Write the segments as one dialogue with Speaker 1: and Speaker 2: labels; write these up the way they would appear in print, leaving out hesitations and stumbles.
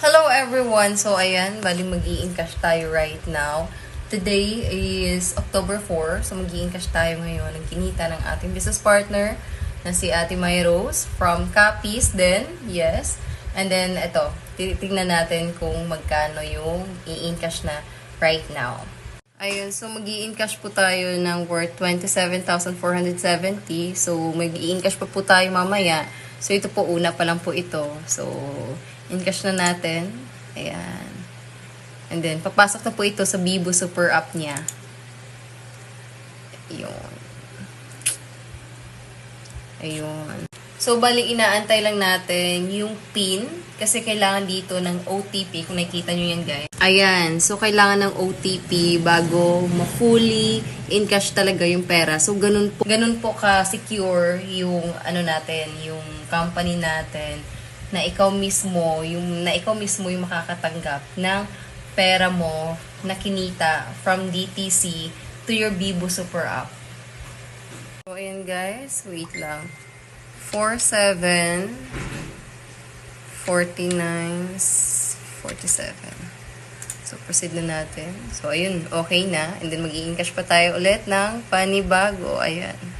Speaker 1: Hello everyone! So ayan, bali mag-i-encash tayo right now. Today is October 4, so mag-i-encash tayo ngayon ng kinita ng ating business partner na si Ate May Rose from Capiz din, yes. And then ito, titignan natin kung magkano yung i-encash na right now. Ayun, so mag-i-encash po tayo ng worth 27,470. So mag-i-encash pa po tayo mamaya. So ito po, una pa lang po ito. So encash na natin. Ayan. And then, papasok na po ito sa Bibo Super App niya. Ayun. Ayun. So, bali, inaantay lang natin yung PIN. Kasi kailangan dito ng OTP. Kung nakikita nyo yan, guys. Ayan. So, kailangan ng OTP bago ma-fully encash talaga yung pera. So, ganun po ka-secure yung, natin, yung company natin na ikaw mismo yung makakatanggap ng pera mo na kinita from DTC to your Bibo Super App. So, ayan guys, wait lang. 47 49 47. So, proceed na natin. So, ayun, okay na. And then, mag-i-encash pa tayo ulit ng panibago. Ayan.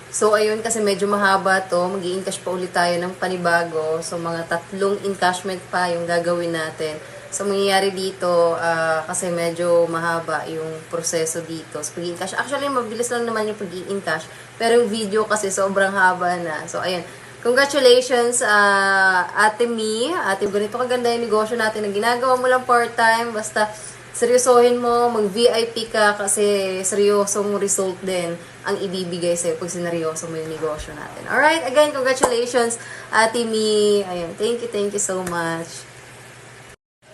Speaker 1: So, ayun, kasi medyo mahaba to. Mag-i-encash pa ulit tayo ng panibago. So, mga 3 encashment pa yung gagawin natin. So, mangyayari dito, kasi medyo mahaba yung proseso dito. So, pag-i-encash. Actually, mabilis lang naman yung pag-i-encash. Pero yung video kasi sobrang haba na. So, ayun. Congratulations, Ate Mi. Ate, ganito kaganda yung negosyo natin na ginagawa mo lang part-time. Basta, seryosohin mo, mag-VIP ka kasi seryosong result din ang ibibigay sa'yo pag sineryoso mo yung negosyo natin. Alright, again, congratulations, Ate Mi. Ayun, thank you so much.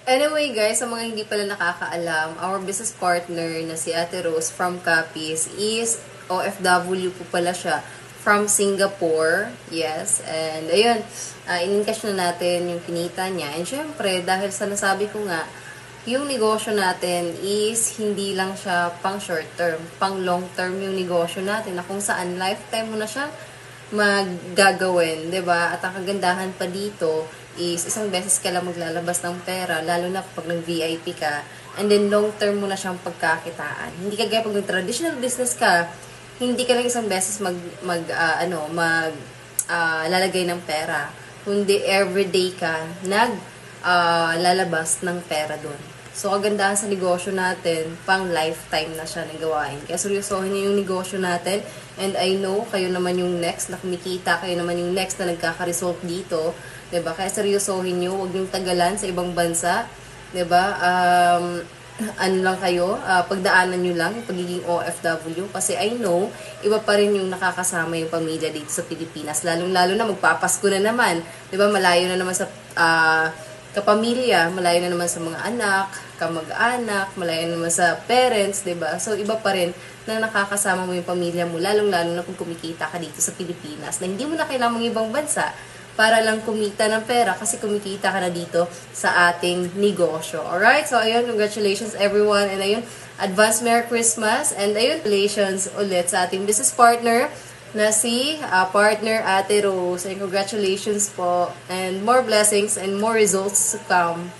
Speaker 1: Anyway guys, sa mga hindi pala nakakaalam, our business partner na si Ate Rose from Capiz is OFW po pala siya from Singapore. Yes, and ayun, in-encash na natin yung kinita niya. And syempre, dahil sa nasabi ko nga, yung negosyo natin is hindi lang siya pang short term, pang long term yung negosyo natin na kung saan lifetime mo na siyang maggagawin, 'di ba? At ang kagandahan pa dito is isang beses ka lang maglalabas ng pera, lalo na kapag nag-VIP ka, and then long term mo na siyang pagkakitaan. Hindi kagaya pag traditional business ka, hindi ka lang isang beses lalagay ng pera, kundi everyday ka lalabas ng pera doon. So, kagandahan sa negosyo natin, pang lifetime na siya na gawain. Kaya seryosohin niyo yung negosyo natin. And I know, kayo naman yung next na kumikita, kayo naman yung next na nagkaka-result dito. 'Di ba? Kaya seryosohin niyo, huwag niyong tagalan sa ibang bansa. 'Di ba? Ano lang kayo, pagdaanan nyo lang yung pagiging OFW. Kasi I know, iba pa rin yung nakakasama yung pamilya dito sa Pilipinas. Lalong-lalo na magpapasko na naman. 'Di ba? Malayo na naman sa kapamilya, malayo na naman sa mga anak, kamag-anak, malayo na naman sa parents, 'di ba? So iba pa rin na nakakasama mo yung pamilya mo, lalong-lalo na kung kumikita ka dito sa Pilipinas, na hindi mo na kailangan ng ibang bansa para lang kumita ng pera kasi kumikita ka na dito sa ating negosyo. Alright? So ayun, congratulations everyone, and ayun, advance Merry Christmas, and ayun, congratulations ulit sa ating business partner na si partner Ate Rose. And congratulations po. And more blessings and more results to come.